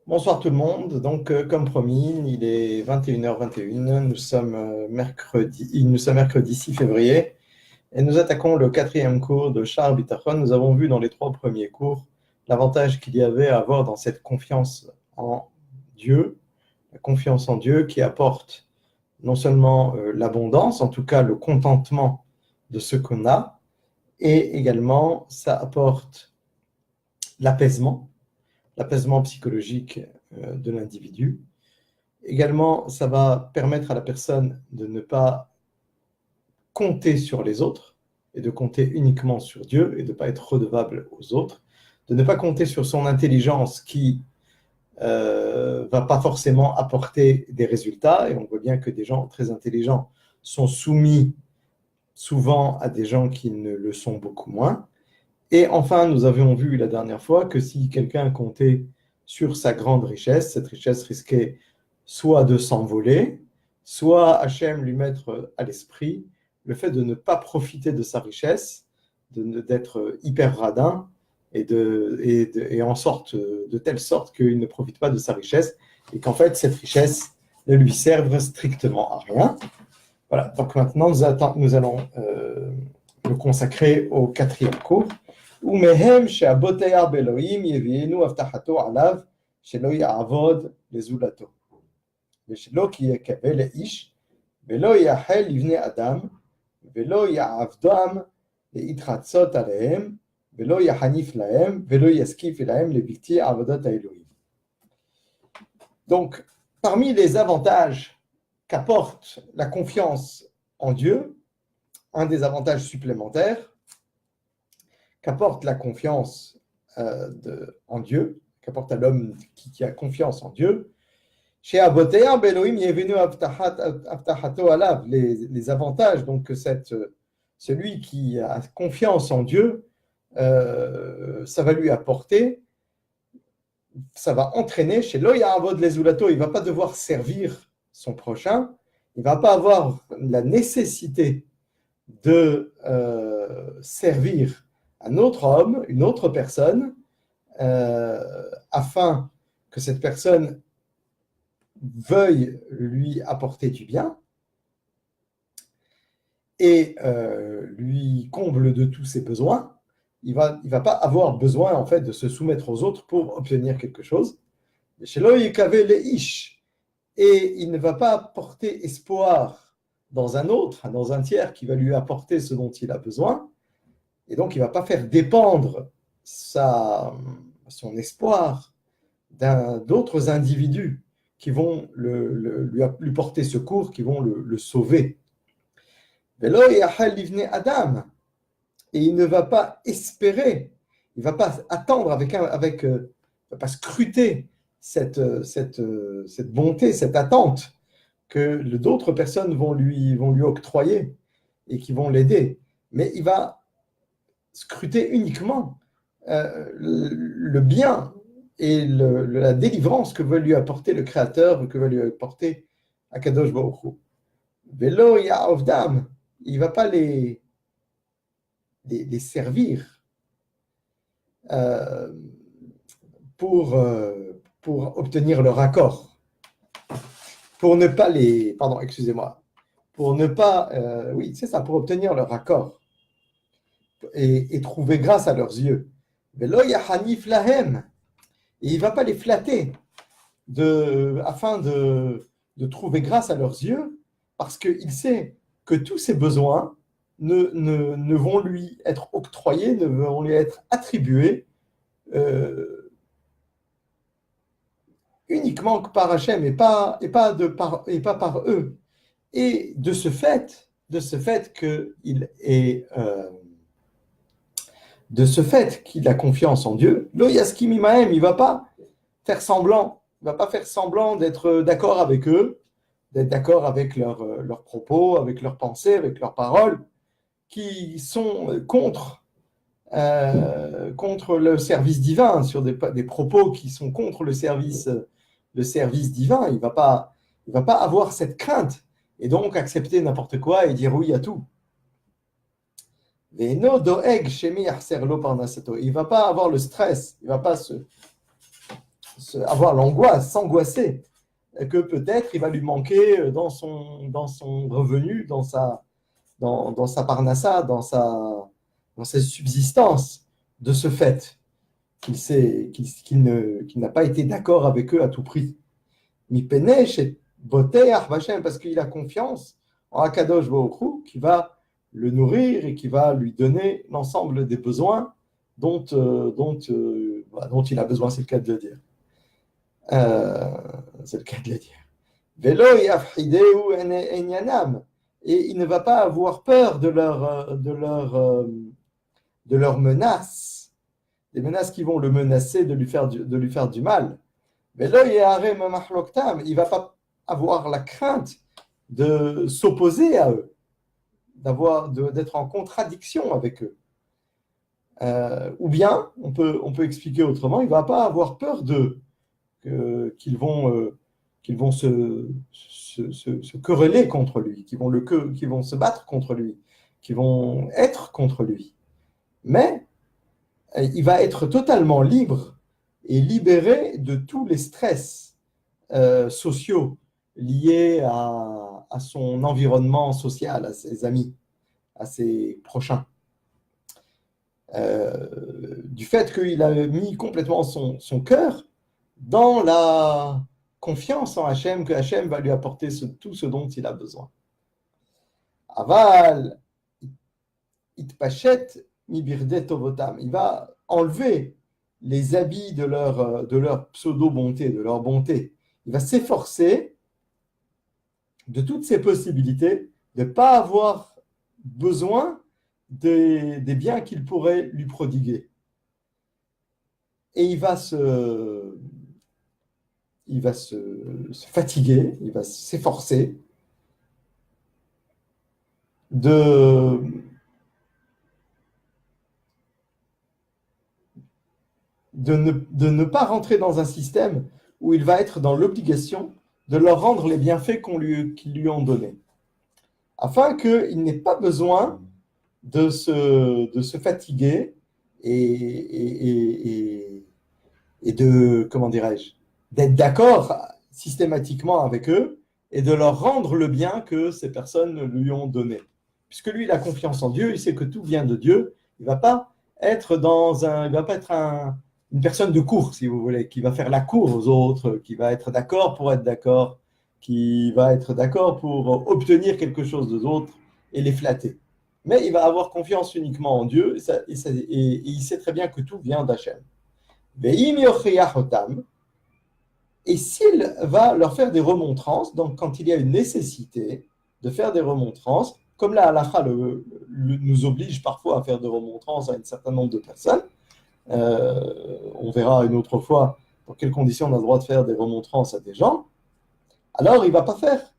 Bonsoir tout le monde. Donc, comme promis, il est 21h21. Nous sommes mercredi 6 février et nous attaquons le quatrième cours de Sha'ar Bitachon. Nous avons vu dans les trois premiers cours l'avantage qu'il y avait à avoir dans cette confiance en Dieu, la confiance en Dieu qui apporte non seulement l'abondance, en tout cas le contentement de ce qu'on a, et également ça apporte l'apaisement, l'apaisement psychologique de l'individu. Également, ça va permettre à la personne de ne pas compter sur les autres et de compter uniquement sur Dieu et de ne pas être redevable aux autres, de ne pas compter sur son intelligence qui va pas forcément apporter des résultats. Et on voit bien que des gens très intelligents sont soumis souvent à des gens qui ne le sont beaucoup moins. Et enfin, nous avions vu la dernière fois que si quelqu'un comptait sur sa grande richesse, cette richesse risquait soit de s'envoler, soit Hachem lui mettre à l'esprit le fait de ne pas profiter de sa richesse, d'être hyper radin et en sorte, de telle sorte qu'il ne profite pas de sa richesse et qu'en fait cette richesse ne lui serve strictement à rien. Voilà, donc maintenant nous allons le consacrer au quatrième cours. ומהם שהבוטח באלוהים יביאנו הבטחתו עליו שלא יעבוד לזולתו ושלא יקווה לאיש ולא יאחל לבני אדם ולא יעבדם להתחצות עליהם ולא יחניף להם ולא יזקיף להם לבלתי עבודת האלוהים. Donc, parmi les avantages qu'apporte la confiance en Dieu, un des avantages supplémentaires qu'apporte la confiance en Dieu, qu'apporte à l'homme qui a confiance en Dieu, chez Abotea, Beloim Yevenu Avtahato Alav, les avantages, donc que celui qui a confiance en Dieu, ça va lui apporter, ça va entraîner chez Loya Avod Lezulato, il ne va pas devoir servir son prochain, il ne va pas avoir la nécessité de servir un autre homme, une autre personne, afin que cette personne veuille lui apporter du bien et lui comble de tous ses besoins. Il va pas avoir besoin en fait de se soumettre aux autres pour obtenir quelque chose. Et il ne va pas porter espoir dans un autre, dans un tiers qui va lui apporter ce dont il a besoin. Et donc, il ne va pas faire dépendre son espoir d'autres individus qui vont lui porter secours, qui vont le sauver. Adam. Et il ne va pas espérer, il ne va pas attendre il ne va pas scruter cette bonté, cette attente que d'autres personnes vont lui octroyer et qui vont l'aider. Mais il va scruter uniquement le bien et la délivrance que veut lui apporter le Créateur, que veut lui apporter Akadosh Baruch Hu. Velo Ya'ovdam, il ne va pas les servir pour obtenir leur accord, pour ne pas les... Pardon, excusez-moi. Pour ne pas... oui, c'est ça, pour obtenir leur accord et trouver grâce à leurs yeux. Velo Yahanif Lahem, et il ne va pas les flatter afin de trouver grâce à leurs yeux, parce qu'il sait que tous ses besoins ne vont lui être octroyés, ne vont lui être attribués uniquement par Hachem et pas par eux. Et de ce fait qu'il a confiance en Dieu, lo yaskim imahem, il ne va pas faire semblant, d'être d'accord avec eux, d'être d'accord avec leurs propos, avec leurs pensées, avec leurs paroles, qui sont contre le service divin, sur des propos qui sont contre le service divin. Il ne va pas avoir cette crainte et donc accepter n'importe quoi et dire oui à tout. Il ne va pas avoir le stress, il ne va pas avoir l'angoisse, s'angoisser, que peut-être il va lui manquer dans son revenu, dans sa parnassa, dans sa subsistance de ce fait qu'il n'a pas été d'accord avec eux à tout prix. Mipenesh et Boteach Vachem, parce qu'il a confiance en Akadosh Baruch Hu, qui va le nourrir et qui va lui donner l'ensemble des besoins dont il a besoin, c'est le cas de le dire. C'est le cas de le dire. Velo yafhideu enyanam, et il ne va pas avoir peur de leurs menaces, des menaces qui vont le menacer de lui faire du mal. Velo yarem machloktam, il ne va pas avoir la crainte de s'opposer à eux, d'être en contradiction avec eux. Ou bien, on peut expliquer autrement, il ne va pas avoir peur d'eux, qu'ils vont se quereller contre lui, qu'ils vont se battre contre lui, qu'ils vont être contre lui. Mais il va être totalement libre et libéré de tous les stress sociaux liés à son environnement social, à ses amis, à ses prochains. Du fait qu'il a mis complètement son cœur dans la confiance en Hachem, que Hachem va lui apporter tout ce dont il a besoin. Aval, itpachet mibirde tovotam, il va enlever les habits de leur pseudo-bonté, de leur bonté. Il va s'efforcer de toutes ces possibilités de ne pas avoir besoin des biens qu'il pourrait lui prodiguer. Et il va se fatiguer, il va s'efforcer de ne pas rentrer dans un système où il va être dans l'obligation de leur rendre les bienfaits qu'ils lui ont donnés, afin qu'il n'ait pas besoin de se fatiguer et de, comment dirais-je, d'être d'accord systématiquement avec eux et de leur rendre le bien que ces personnes lui ont donné. Puisque lui, il a confiance en Dieu, il sait que tout vient de Dieu, il ne va pas être une personne de cour, si vous voulez, qui va faire la cour aux autres, qui va être d'accord pour être d'accord, qui va être d'accord pour obtenir quelque chose des autres et les flatter. Mais il va avoir confiance uniquement en Dieu et il sait très bien que tout vient d'Hachem. Et s'il va leur faire des remontrances, donc quand il y a une nécessité de faire des remontrances, comme la halakha nous oblige parfois à faire des remontrances à un certain nombre de personnes, on verra une autre fois dans quelles conditions on a le droit de faire des remontrances à des gens, alors il ne va pas faire.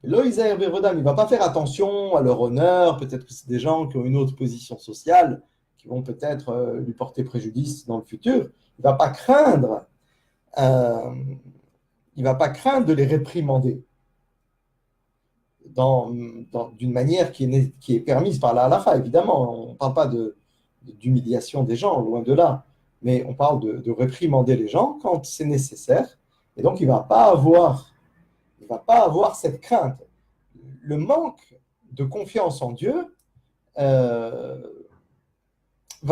Il ne va pas faire attention à leur honneur, peut-être que c'est des gens qui ont une autre position sociale, qui vont peut-être lui porter préjudice dans le futur. Il ne va pas craindre de les réprimander d'une manière qui est permise par la halakha, évidemment. On ne parle pas d'humiliation des gens, loin de là, mais on parle de réprimander les gens quand c'est nécessaire. Et donc, il ne va pas avoir cette crainte. Le manque de confiance en Dieu va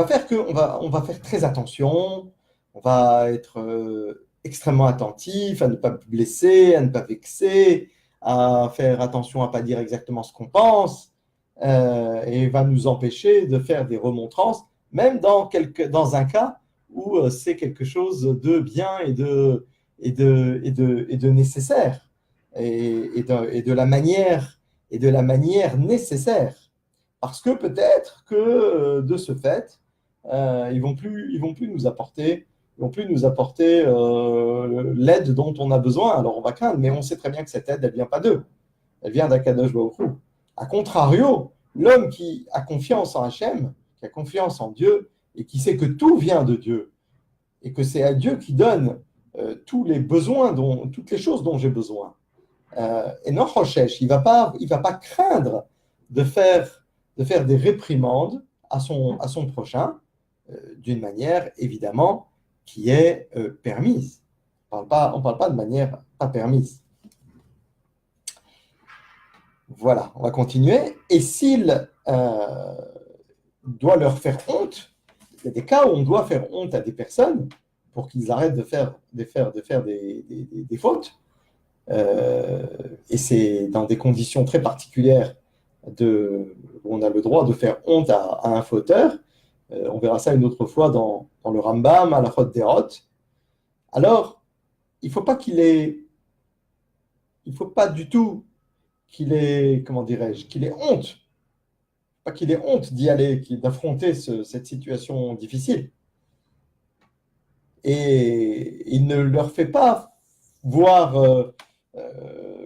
faire qu'on va faire très attention, on va être extrêmement attentif à ne pas blesser, à ne pas vexer, à faire attention à ne pas dire exactement ce qu'on pense, et va nous empêcher de faire des remontrances, même dans un cas où c'est quelque chose de bien et de nécessaire, et de la manière nécessaire. Parce que peut-être que de ce fait, ils vont plus nous apporter l'aide dont on a besoin. Alors on va craindre, mais on sait très bien que cette aide, elle vient pas d'eux. Elle vient d'Akadosh Baruch Hu. A contrario, l'homme qui a confiance en Hachem, qui a confiance en Dieu, et qui sait que tout vient de Dieu, et que c'est à Dieu qui donne tous les besoins, toutes les choses dont j'ai besoin. Et non, Rochesh, il va pas craindre de faire des réprimandes à son prochain, d'une manière évidemment qui est permise. On parle pas de manière pas permise. Voilà, on va continuer. Et s'il doit leur faire honte, il y a des cas où on doit faire honte à des personnes pour qu'ils arrêtent de faire des fautes. Et c'est dans des conditions très particulières où on a le droit de faire honte à un fauteur. On verra ça une autre fois dans le Rambam, à la Chod Derot. Alors, il ne faut pas du tout qu'il ait, comment dirais-je, qu'il ait honte. Pas qu'il ait honte d'y aller, d'affronter cette situation difficile. Et il ne leur fait pas voir,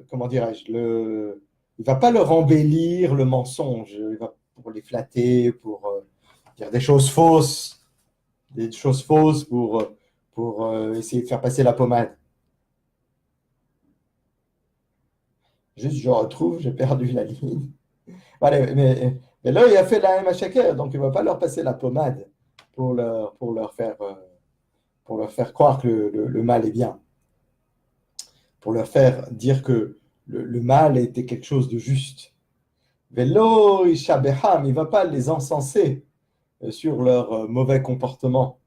comment dirais-je, il ne va pas leur embellir le mensonge, il va pour les flatter, pour dire des choses fausses pour essayer de faire passer la pommade. Juste, je retrouve, j'ai perdu la ligne. Allez, mais là, il a fait la même à chacun, donc il ne va pas leur passer la pommade pour leur faire croire que le mal est bien, pour leur faire dire que le mal était quelque chose de juste. Velo Ishabeham, il ne va pas les encenser sur leur mauvais comportement.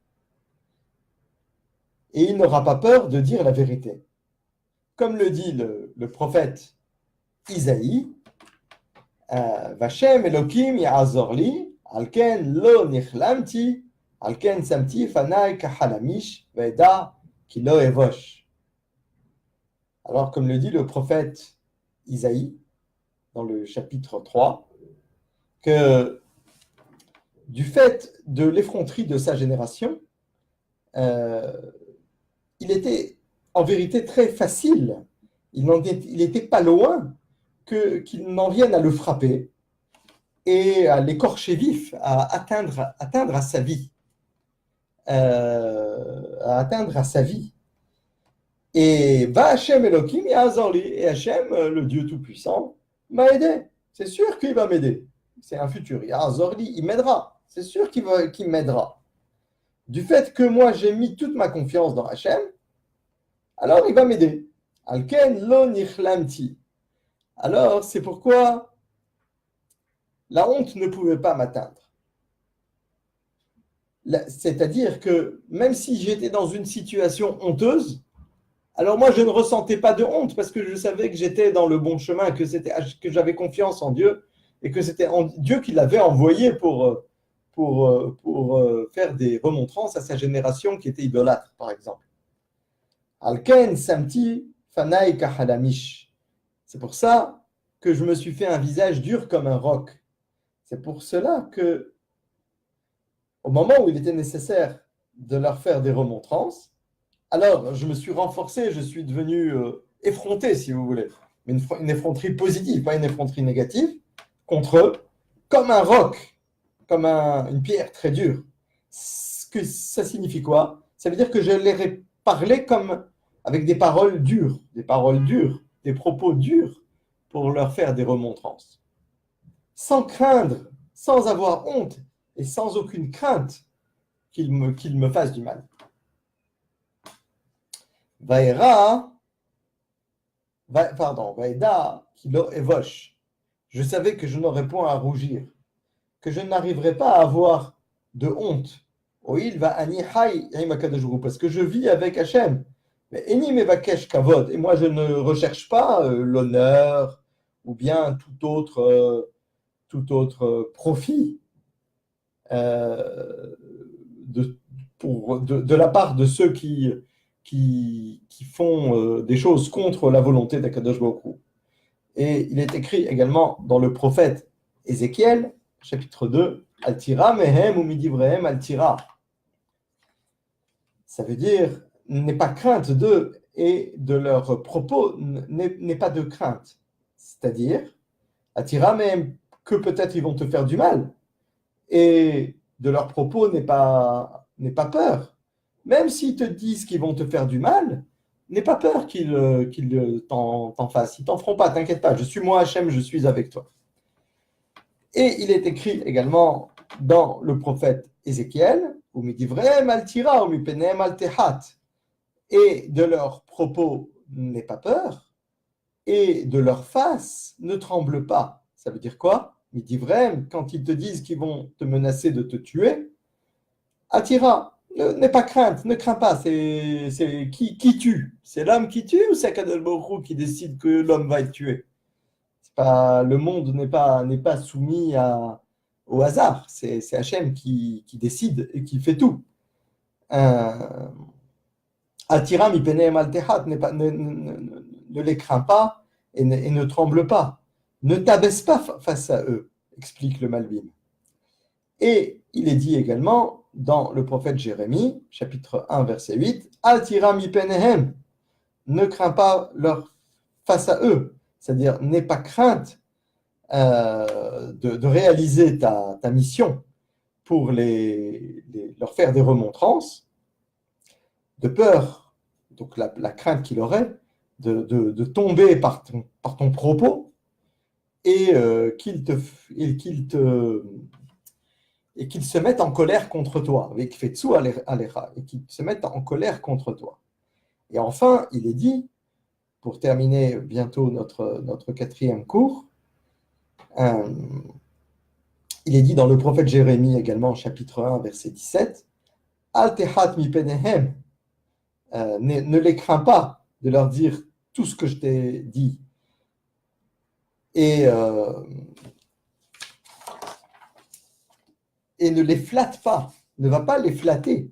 Et il n'aura pas peur de dire la vérité. Comme le dit le prophète Isaïe, Vashem Elokim Ya'azor li, Alken lo nichlamti, Alken samti fanai kahalamish, Veda ki lo evosh. Alors, comme le dit le prophète Isaïe, dans le chapitre 3, que du fait de l'effronterie de sa génération, il était en vérité très facile, il n'était pas loin qu'il n'en vienne à le frapper et à l'écorcher vif, à atteindre à sa vie. Et va Hachem Elohim Ya'azorli, et Hachem, le Dieu Tout-Puissant, m'a aidé. C'est sûr qu'il va m'aider. C'est un futur. Ya'azorli, il m'aidera. C'est sûr qu'il m'aidera. Du fait que moi, j'ai mis toute ma confiance dans Hachem, alors il va m'aider. Alken lo nichlamti. Alors, c'est pourquoi la honte ne pouvait pas m'atteindre. C'est-à-dire que même si j'étais dans une situation honteuse, alors moi, je ne ressentais pas de honte parce que je savais que j'étais dans le bon chemin, que j'avais confiance en Dieu et que c'était Dieu qui l'avait envoyé pour faire des remontrances à sa génération qui était idolâtre, par exemple. Alken samti fanai kahadamish. C'est pour ça que je me suis fait un visage dur comme un roc. C'est pour cela que, au moment où il était nécessaire de leur faire des remontrances, alors je me suis renforcé, je suis devenu effronté, si vous voulez, mais une effronterie positive, pas une effronterie négative, contre eux, comme un roc, comme une pierre très dure. Ça signifie quoi? Ça veut dire que je leur ai parlé avec des paroles dures, des propos durs, pour leur faire des remontrances. Sans craindre, sans avoir honte et sans aucune crainte qu'ils me fassent du mal. Vaïda kilo evosh. Je savais que je n'aurais point à rougir, que je n'arriverais pas à avoir de honte. Oil va ani hay parce que je vis avec Hachem. Mais eni mevakesh kavod, et moi je ne recherche pas l'honneur ou bien tout autre profit de la part de ceux qui font des choses contre la volonté d'Akadosh Baruch Hu. Et il est écrit également dans le prophète Ézéchiel, chapitre 2, Altira mehem ou midivrehem altira. Ça veut dire, n'aie pas crainte d'eux et de leurs propos, n'aie pas de crainte. C'est-à-dire, Altira mehem, que peut-être ils vont te faire du mal, et de leurs propos n'aie pas peur. Même s'ils te disent qu'ils vont te faire du mal, n'aie pas peur qu'ils t'en fassent. Ils t'en feront pas, t'inquiète pas. Je suis moi, Hachem, je suis avec toi. Et il est écrit également dans le prophète Ézéchiel, Umidivrem altira, umipenem altehat. et de leurs propos n'aie pas peur, et de leur face ne tremble pas. Ça veut dire quoi? Il dit vrai, quand ils te disent qu'ils vont te menacer de te tuer, attira, n'aie pas crainte, ne crains pas, c'est qui tue? C'est l'homme qui tue ou c'est Akadosh Baruch Hu qui décide que l'homme va être tué? Le monde n'est pas soumis au hasard, c'est Hachem qui décide et qui fait tout. Attira mi penehem al tehat, ne les crains pas et ne tremble pas. Ne t'abaisse pas face à eux, explique le Malbim. Et il est dit également dans le prophète Jérémie, chapitre 1, verset 8, Attira mi penehem, ne crains pas face à eux, c'est-à-dire n'aie pas crainte de réaliser ta mission pour leur faire des remontrances, de peur, donc la crainte qu'il aurait de tomber par ton propos et qu'ils se mettent en colère contre toi, avec Fetsu Alecha, et qu'ils se mettent en colère contre toi. Et enfin, il est dit, pour terminer bientôt notre quatrième cours, il est dit dans le prophète Jérémie également, chapitre 1, verset 17, Al tehat mi penehem, ne les crains pas de leur dire tout ce que je t'ai dit. Et ne les flatte pas, ne va pas les flatter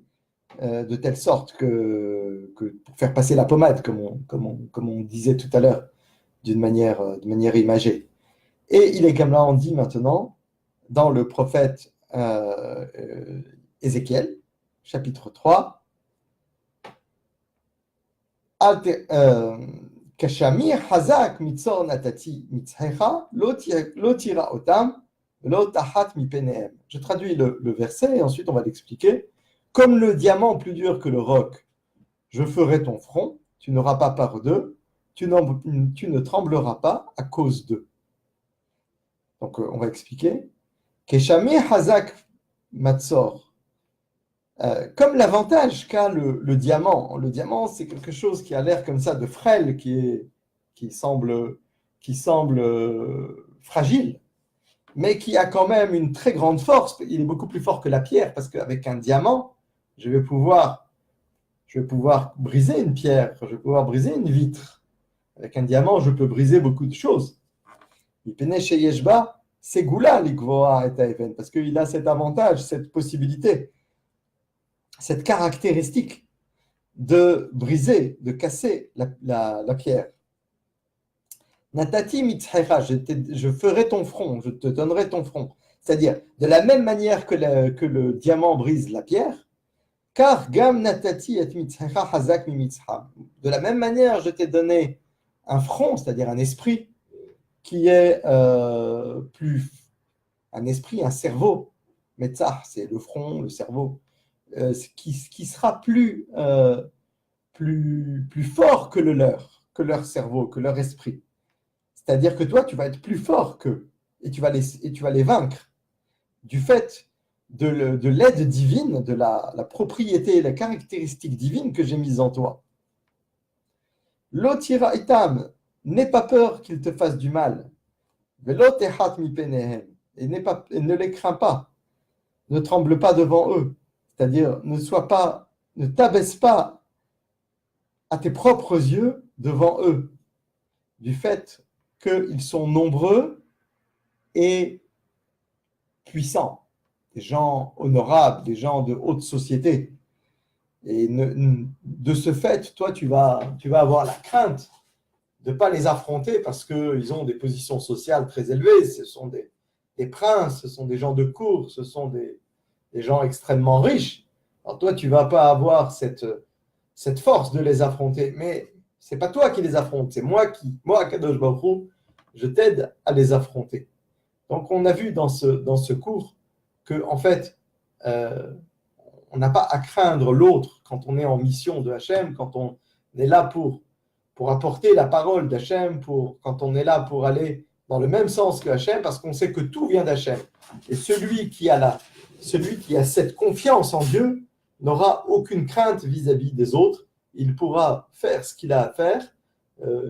de telle sorte que pour faire passer la pommade, comme on disait tout à l'heure, de manière imagée. Et il est comme là, on dit maintenant, dans le prophète Ézéchiel, chapitre 3, Kashamir hazak mitzor natati mitzhecha lo tira otam lo tahat mi penehem. Je traduis le verset et ensuite on va l'expliquer. Comme le diamant plus dur que le roc, je ferai ton front, tu n'auras pas peur d'eux, tu ne trembleras pas à cause d'eux. Donc on va expliquer. Keshamir hazak matzor. Comme l'avantage qu'a le diamant. Le diamant, c'est quelque chose qui a l'air comme ça de frêle, qui semble fragile, mais qui a quand même une très grande force. Il est beaucoup plus fort que la pierre, parce qu'avec un diamant, je vais pouvoir briser une pierre, je vais pouvoir briser une vitre. Avec un diamant, je peux briser beaucoup de choses. C'est Goula, parce qu'il a cet avantage, cette possibilité, cette caractéristique de briser, de casser la pierre. Natati mitzhecha, je ferai ton front, je te donnerai ton front. C'est-à-dire, de la même manière que le diamant brise la pierre, car gam natati et mitzhecha hazak mi mitzha. De la même manière, je t'ai donné un front, c'est-à-dire un esprit qui est un esprit, un cerveau. Metzah, c'est le front, le cerveau. Qui sera plus fort que leur cerveau, que leur esprit. C'est-à-dire que toi, tu vas être plus fort qu'eux et tu vas les vaincre du fait de l'aide divine, de la propriété et la caractéristique divine que j'ai mise en toi. L'otira itam, n'aie pas peur qu'ils te fassent du mal. Velotehat mi penehem, et ne les crains pas, ne tremble pas devant eux. C'est-à-dire, ne t'abaisse pas à tes propres yeux devant eux, du fait qu'ils sont nombreux et puissants, des gens honorables, des gens de haute société. Et de ce fait, toi, tu vas avoir la crainte de ne pas les affronter parce qu'ils ont des positions sociales très élevées, ce sont des princes, ce sont des gens de cour, ce sont des gens extrêmement riches. Alors toi, tu ne vas pas avoir cette force de les affronter, mais ce n'est pas toi qui les affronte, c'est moi, Kadosh Baruch Hu, je t'aide à les affronter. Donc on a vu dans ce cours que en fait, on n'a pas à craindre l'autre quand on est en mission de Hachem, quand on est là pour apporter la parole d'Hachem, quand on est là pour aller dans le même sens que Hachem, parce qu'on sait que tout vient d'Hachem. Et celui qui a cette confiance en Dieu n'aura aucune crainte vis-à-vis des autres, il pourra faire ce qu'il a à faire,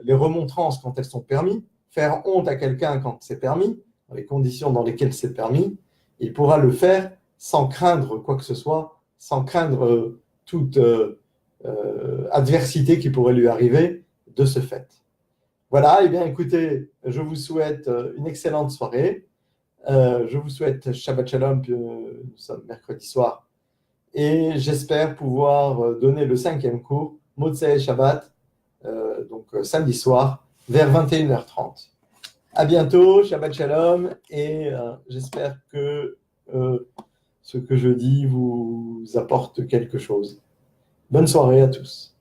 les remontrances quand elles sont permises, faire honte à quelqu'un quand c'est permis, dans les conditions dans lesquelles c'est permis, il pourra le faire sans craindre quoi que ce soit, sans craindre toute adversité qui pourrait lui arriver de ce fait. Voilà, et bien écoutez, je vous souhaite une excellente soirée. Je vous souhaite Shabbat Shalom, nous sommes mercredi soir, et j'espère pouvoir donner le 5e cours, Motzei Shabbat, donc samedi soir, vers 21h30. À bientôt, Shabbat Shalom, et j'espère que ce que je dis vous apporte quelque chose. Bonne soirée à tous.